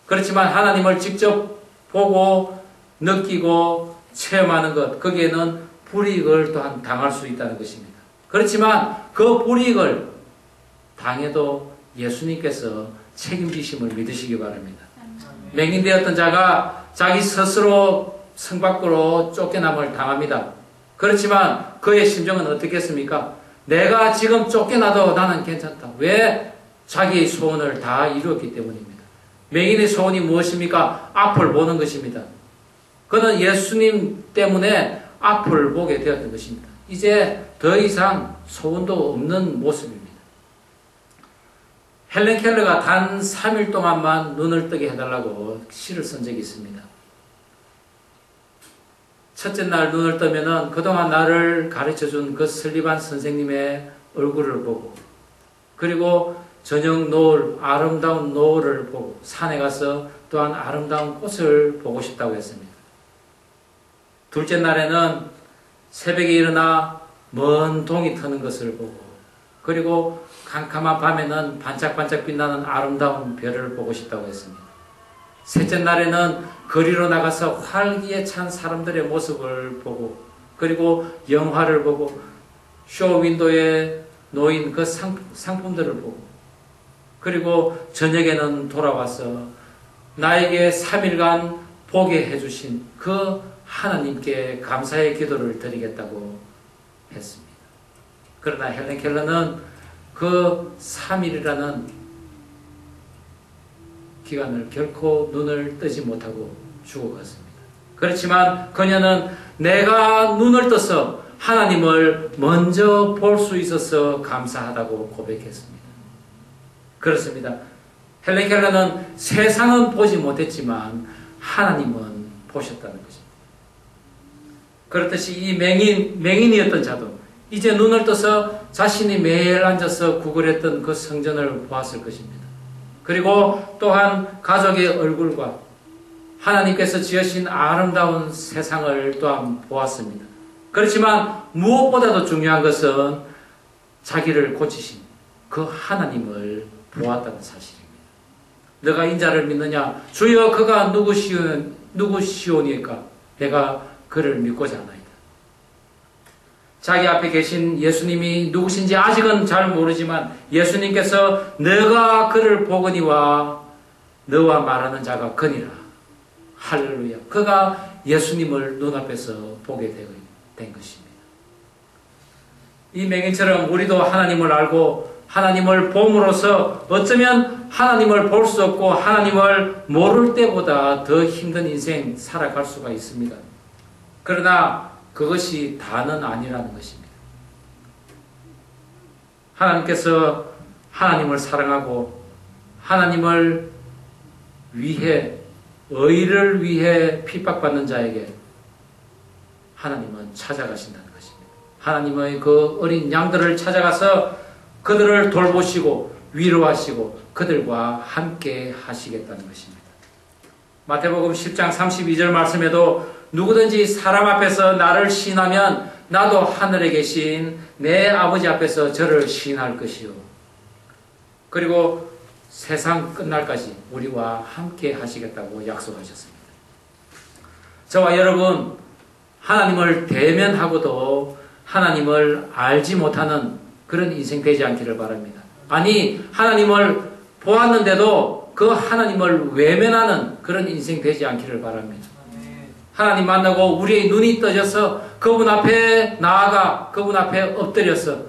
그렇지만 하나님을 직접 보고 느끼고 체험하는 것, 거기에는 불이익을 또한 당할 수 있다는 것입니다. 그렇지만 그 불이익을 당해도 예수님께서 책임지심을 믿으시기 바랍니다. 맹인되었던 자가 자기 스스로 성 밖으로 쫓겨남을 당합니다. 그렇지만 그의 심정은 어떻겠습니까? 내가 지금 쫓겨나도 나는 괜찮다. 왜? 자기의 소원을 다 이루었기 때문입니다. 맹인의 소원이 무엇입니까? 앞을 보는 것입니다. 그는 예수님 때문에 앞을 보게 되었던 것입니다. 이제 더 이상 소원도 없는 모습입니다. 헬렌 켈러가 단 3일 동안만 눈을 뜨게 해달라고 시를 쓴 적이 있습니다. 첫째 날 눈을 뜨면은 그동안 나를 가르쳐준 그 설리반 선생님의 얼굴을 보고, 그리고 저녁 노을, 아름다운 노을을 보고, 산에 가서 또한 아름다운 꽃을 보고 싶다고 했습니다. 둘째 날에는 새벽에 일어나 먼 동이 트는 것을 보고, 그리고 캄캄한 밤에는 반짝반짝 빛나는 아름다운 별을 보고 싶다고 했습니다. 셋째 날에는 거리로 나가서 활기에 찬 사람들의 모습을 보고, 그리고 영화를 보고, 쇼윈도에 놓인 그 상품들을 보고, 그리고 저녁에는 돌아와서 나에게 3일간 보게 해주신 그 하나님께 감사의 기도를 드리겠다고 했습니다. 그러나 헬렌 켈러는 그 3일이라는 기간을 결코 눈을 뜨지 못하고 죽어갔습니다. 그렇지만 그녀는 내가 눈을 떠서 하나님을 먼저 볼 수 있어서 감사하다고 고백했습니다. 그렇습니다. 헬렌 켈러는 세상은 보지 못했지만 하나님은 보셨다는 것입니다. 그렇듯이 이 맹인이었던 자도 이제 눈을 떠서 자신이 매일 앉아서 구걸했던 그 성전을 보았을 것입니다. 그리고 또한 가족의 얼굴과 하나님께서 지으신 아름다운 세상을 또한 보았습니다. 그렇지만 무엇보다도 중요한 것은 자기를 고치신 그 하나님을 보았다는 사실입니다. 너가 인자를 믿느냐? 주여 그가 누구시오니까? 내가 그를 믿고자 하나이다. 자기 앞에 계신 예수님이 누구신지 아직은 잘 모르지만 예수님께서 너가 그를 보거니와 너와 말하는 자가 거니라. 할렐루야. 그가 예수님을 눈앞에서 보게 된 것입니다. 이 맹인처럼 우리도 하나님을 알고 하나님을 봄으로써 어쩌면 하나님을 볼 수 없고 하나님을 모를 때보다 더 힘든 인생 살아갈 수가 있습니다. 그러나 그것이 다는 아니라는 것입니다. 하나님께서 하나님을 사랑하고 하나님을 위해 의를 위해 핍박받는 자에게 하나님은 찾아가신다는 것입니다. 하나님의 그 어린 양들을 찾아가서 그들을 돌보시고 위로하시고 그들과 함께 하시겠다는 것입니다. 마태복음 10장 32절 말씀에도 누구든지 사람 앞에서 나를 시인하면 나도 하늘에 계신 내 아버지 앞에서 저를 시인할 것이요. 그리고 세상 끝날까지 우리와 함께 하시겠다고 약속하셨습니다. 저와 여러분, 하나님을 대면하고도 하나님을 알지 못하는 그런 인생 되지 않기를 바랍니다. 아니, 하나님을 보았는데도 그 하나님을 외면하는 그런 인생 되지 않기를 바랍니다. 하나님 만나고 우리의 눈이 떠져서 그분 앞에 나아가 그분 앞에 엎드려서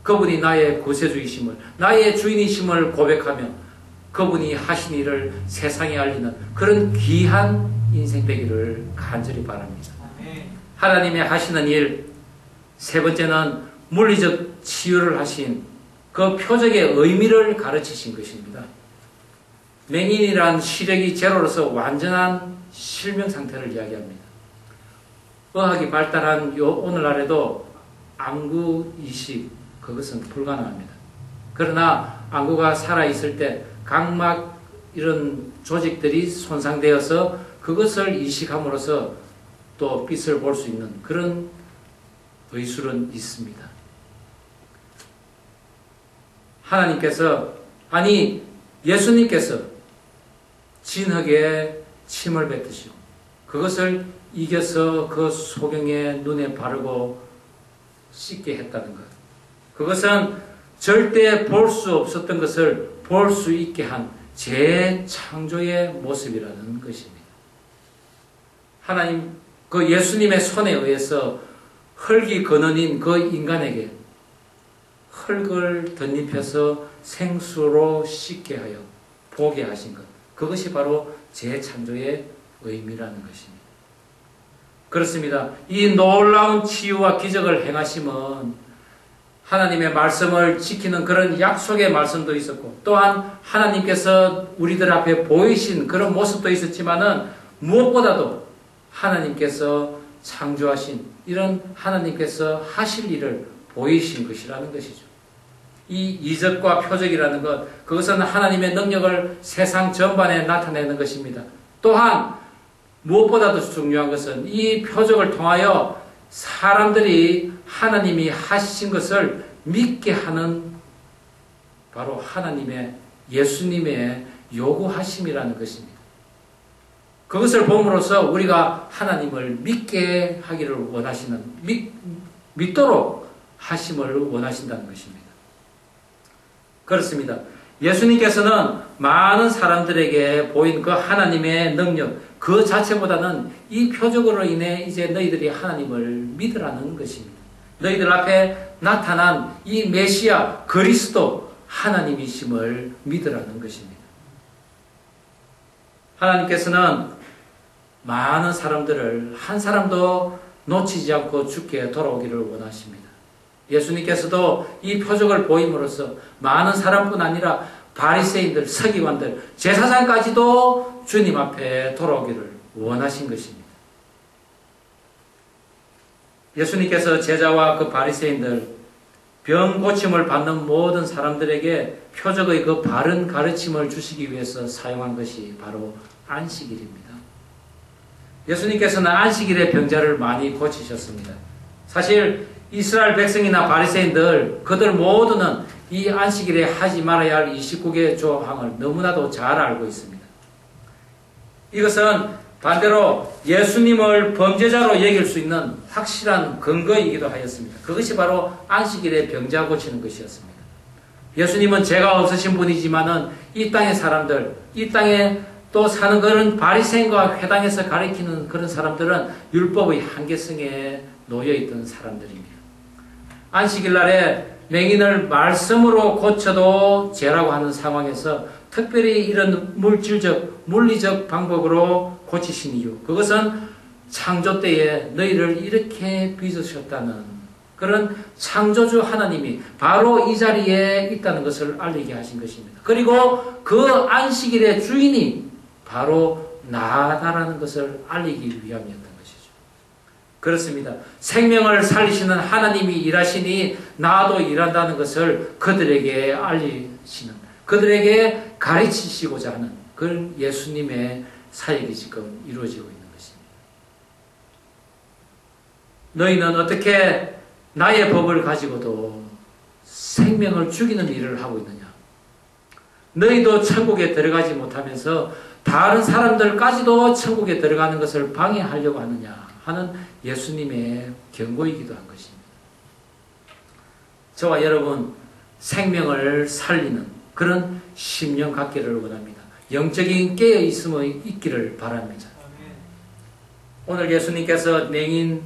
그분이 나의 구세주이심을, 나의 주인이심을 고백하며 그분이 하신 일을 세상에 알리는 그런 귀한 인생 되기를 간절히 바랍니다. 하나님이 하시는 일, 세 번째는 물리적 치유를 하신 그 표적의 의미를 가르치신 것입니다. 맹인이란 시력이 제로로서 완전한 실명 상태를 이야기합니다. 의학이 발달한 오늘날에도 안구 이식, 그것은 불가능합니다. 그러나 안구가 살아있을 때 각막 이런 조직들이 손상되어서 그것을 이식함으로써 또 빛을 볼 수 있는 그런 의술은 있습니다. 하나님께서, 아니 예수님께서 진흙에 침을 뱉으시고 그것을 이겨서 그 소경의 눈에 바르고 씻게 했다는 것. 그것은 절대 볼 수 없었던 것을 볼 수 있게 한 재창조의 모습이라는 것입니다. 하나님, 그 예수님의 손에 의해서 흙이 근원인 그 인간에게 흙을 덧입혀서 생수로 씻게 하여 보게 하신 것. 그것이 바로 재창조의 의미라는 것입니다. 그렇습니다. 이 놀라운 치유와 기적을 행하심은 하나님의 말씀을 지키는 그런 약속의 말씀도 있었고 또한 하나님께서 우리들 앞에 보이신 그런 모습도 있었지만은 무엇보다도 하나님께서 창조하신 이런 하나님께서 하실 일을 보이신 것이라는 것이죠. 이 이적과 표적이라는 것, 그것은 하나님의 능력을 세상 전반에 나타내는 것입니다. 또한 무엇보다도 중요한 것은 이 표적을 통하여 사람들이 하나님이 하신 것을 믿게 하는 바로 하나님의 예수님의 요구하심이라는 것입니다. 그것을 봄으로써 우리가 하나님을 믿게 하기를 원하시는, 믿도록 하심을 원하신다는 것입니다. 그렇습니다. 예수님께서는 많은 사람들에게 보인 그 하나님의 능력, 그 자체보다는 이 표적으로 인해 이제 너희들이 하나님을 믿으라는 것입니다. 너희들 앞에 나타난 이 메시아 그리스도 하나님이심을 믿으라는 것입니다. 하나님께서는 많은 사람들을 한 사람도 놓치지 않고 주께 돌아오기를 원하십니다. 예수님께서도 이 표적을 보임으로써 많은 사람뿐 아니라 바리새인들, 서기관들, 제사장까지도 주님 앞에 돌아오기를 원하신 것입니다. 예수님께서 제자와 그 바리새인들, 병 고침을 받는 모든 사람들에게 표적의 그 바른 가르침을 주시기 위해서 사용한 것이 바로 안식일입니다. 예수님께서는 안식일에 병자를 많이 고치셨습니다. 사실 이스라엘 백성이나 바리새인들, 그들 모두는 이 안식일에 하지 말아야 할 29개의 조항을 너무나도 잘 알고 있습니다. 이것은 반대로 예수님을 범죄자로 여길 수 있는 확실한 근거이기도 하였습니다. 그것이 바로 안식일에 병자 고치는 것이었습니다. 예수님은 죄가 없으신 분이지만은 이 땅의 사람들, 이 땅에 또 사는 그런 바리새인과 회당에서 가리키는 그런 사람들은 율법의 한계성에 놓여있던 사람들입니다. 안식일 날에 맹인을 말씀으로 고쳐도 죄라고 하는 상황에서 특별히 이런 물질적, 물리적 방법으로 고치신 이유, 그것은 창조 때에 너희를 이렇게 빚으셨다는 그런 창조주 하나님이 바로 이 자리에 있다는 것을 알리게 하신 것입니다. 그리고 그 안식일의 주인이 바로 나다라는 것을 알리기 위함이었던 것이죠. 그렇습니다. 생명을 살리시는 하나님이 일하시니 나도 일한다는 것을 그들에게 알리시는, 그들에게 가르치시고자 하는 그런 예수님의 사역이 지금 이루어지고 있는 것입니다. 너희는 어떻게 나의 법을 가지고도 생명을 죽이는 일을 하고 있느냐? 너희도 천국에 들어가지 못하면서 다른 사람들까지도 천국에 들어가는 것을 방해하려고 하느냐 하는 예수님의 경고이기도 한 것입니다. 저와 여러분 생명을 살리는 그런 심령 갖기를 원합니다. 영적인 깨어있음이 있기를 바랍니다. 오늘 예수님께서 맹인을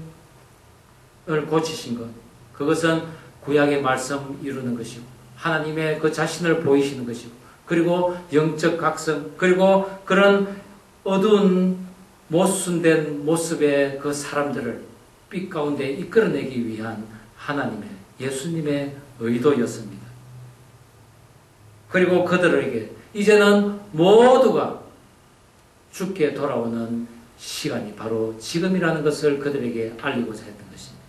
고치신 것, 그것은 구약의 말씀 이루는 것이고 하나님의 그 자신을 보이시는 것이고 그리고 영적 각성, 그리고 그런 어두운 못순된 모습의 그 사람들을 빛 가운데 이끌어내기 위한 하나님의, 예수님의 의도였습니다. 그리고 그들에게 이제는 모두가 죽게 돌아오는 시간이 바로 지금이라는 것을 그들에게 알리고자 했던 것입니다.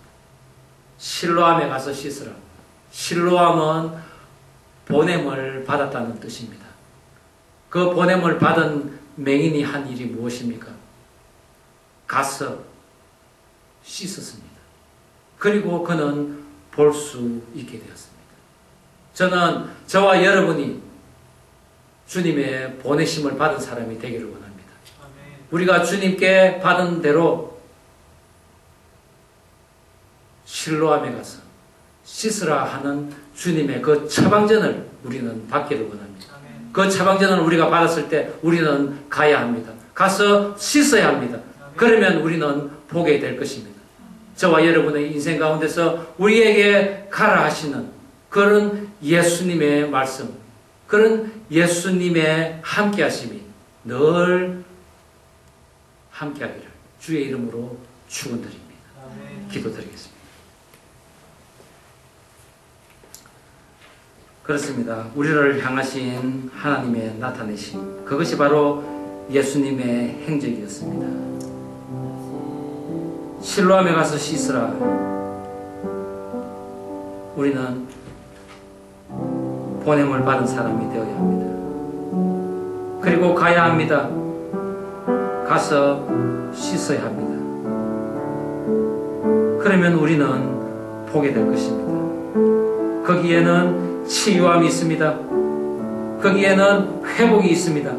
실로암에 가서 씻으라. 실로암은 보냄을 받았다는 뜻입니다. 그 보냄을 받은 맹인이 한 일이 무엇입니까? 가서 씻었습니다. 그리고 그는 볼 수 있게 되었습니다. 저는 저와 여러분이 주님의 보내심을 받은 사람이 되기를 원합니다. 우리가 주님께 받은 대로 실로암에 가서 씻으라 하는 주님의 그 처방전을 우리는 받기를 원합니다. 그 처방전을 우리가 받았을 때 우리는 가야 합니다. 가서 씻어야 합니다. 그러면 우리는 보게 될 것입니다. 저와 여러분의 인생 가운데서 우리에게 가라 하시는 그런 예수님의 말씀, 그런 예수님의 함께 하심이 늘 함께 하기를 주의 이름으로 축원드립니다. 기도드리겠습니다. 그렇습니다. 우리를 향하신 하나님의 나타내심, 그것이 바로 예수님의 행적이었습니다. 실로암에 가서 씻으라. 우리는 보냄을 받은 사람이 되어야 합니다. 그리고 가야 합니다. 가서 씻어야 합니다. 그러면 우리는 보게 될 것입니다. 거기에는 치유함이 있습니다. 거기에는 회복이 있습니다.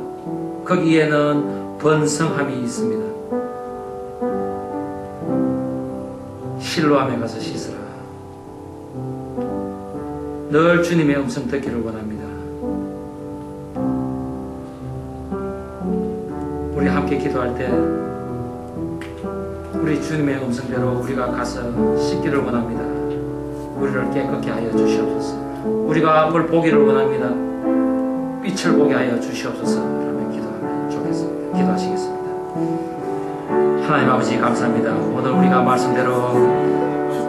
거기에는 번성함이 있습니다. 실로암에 가서 씻으라. 늘 주님의 음성 듣기를 원합니다. 우리 함께 기도할 때 우리 주님의 음성대로 우리가 가서 씻기를 원합니다. 우리를 깨끗게 하여 주시옵소서. 우리가 앞을 보기를 원합니다. 빛을 보게 하여 주시옵소서. 라며 기도하면 좋겠습니다. 기도하시겠습니다. 하나님 아버지 감사합니다. 오늘 우리가 말씀대로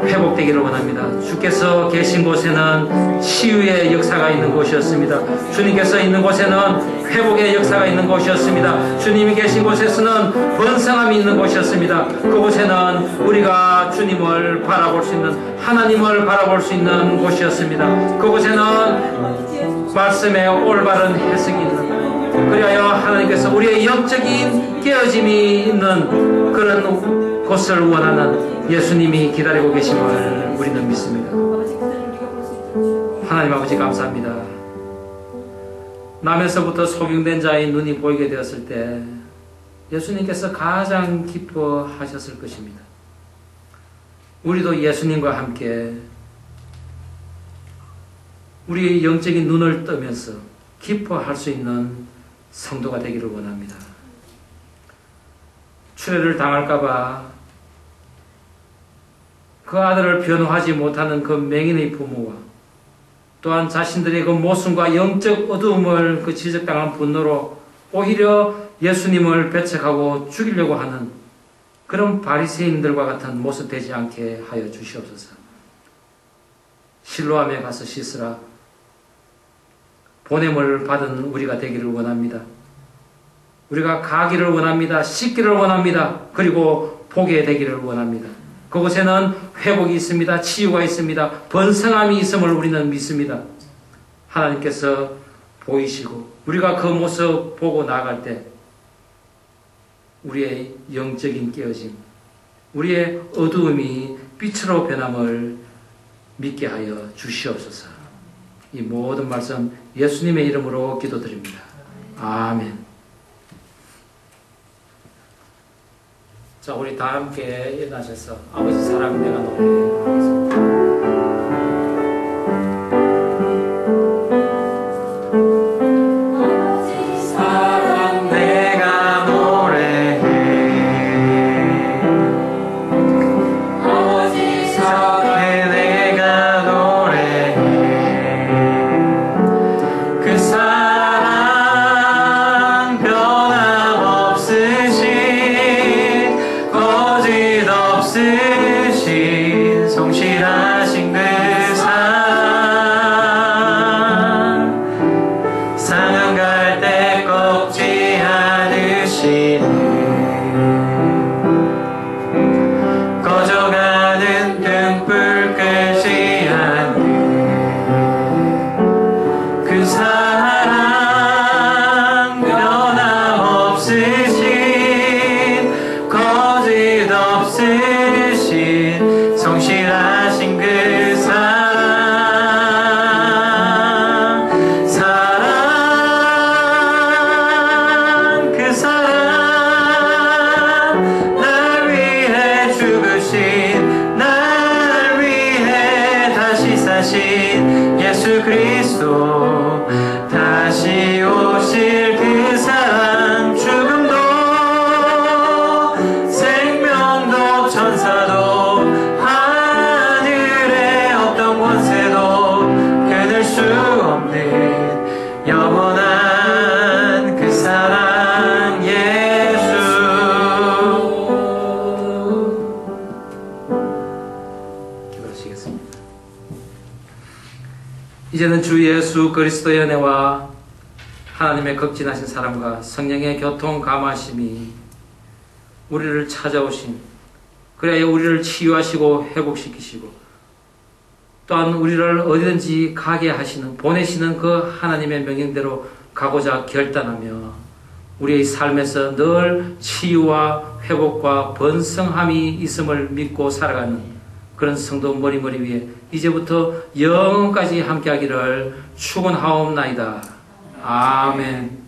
회복되기를 원합니다. 주께서 계신 곳에는 치유의 역사가 있는 곳이었습니다. 주님께서 있는 곳에는 회복의 역사가 있는 곳이었습니다. 주님이 계신 곳에서는 번성함이 있는 곳이었습니다. 그곳에는 우리가 주님을 바라볼 수 있는, 하나님을 바라볼 수 있는 곳이었습니다. 그곳에는 말씀의 올바른 해석이 있는, 그리하여 하나님께서 우리의 영적인 깨어짐이 있는 그런 곳을 원하는 예수님이 기다리고 계심을 우리는 믿습니다. 하나님 아버지 감사합니다. 남에서부터 소경된 자의 눈이 보이게 되었을 때 예수님께서 가장 기뻐하셨을 것입니다. 우리도 예수님과 함께 우리의 영적인 눈을 뜨면서 기뻐할 수 있는 성도가 되기를 원합니다. 추례를 당할까봐 그 아들을 변호하지 못하는 그 맹인의 부모와 또한 자신들의 그 모순과 영적 어두움을 그 지적당한 분노로 오히려 예수님을 배척하고 죽이려고 하는 그런 바리새인들과 같은 모습 되지 않게 하여 주시옵소서. 실로암에 가서 씻으라. 보냄을 받은 우리가 되기를 원합니다. 우리가 가기를 원합니다. 씻기를 원합니다. 그리고 보게 되기를 원합니다. 그곳에는 회복이 있습니다. 치유가 있습니다. 번성함이 있음을 우리는 믿습니다. 하나님께서 보이시고 우리가 그 모습 보고 나아갈 때 우리의 영적인 깨어짐, 우리의 어두움이 빛으로 변함을 믿게 하여 주시옵소서. 이 모든 말씀 예수님의 이름으로 기도드립니다. 아멘. 자, 우리 다 함께 일어나셔서 아버지 사랑 내가 노래하겠습니다. 예수 그리스도 다시 오실 그 사랑, 죽음도 생명도 천사도 하늘의 어떤 권세도 끊을 수 없는 영원한 그 사랑 예수. 기도하시겠습니다. 이제는 주 예수 그리스도의 은혜와 하나님의 극진하신 사랑과 성령의 교통 감화심이 우리를 찾아오신, 그래야 우리를 치유하시고 회복시키시고 또한 우리를 어디든지 가게 하시는, 보내시는 그 하나님의 명령대로 가고자 결단하며 우리의 삶에서 늘 치유와 회복과 번성함이 있음을 믿고 살아가는 그런 성도 머리머리 위에 이제부터 영원까지 함께하기를 축원하옵나이다. 아멘.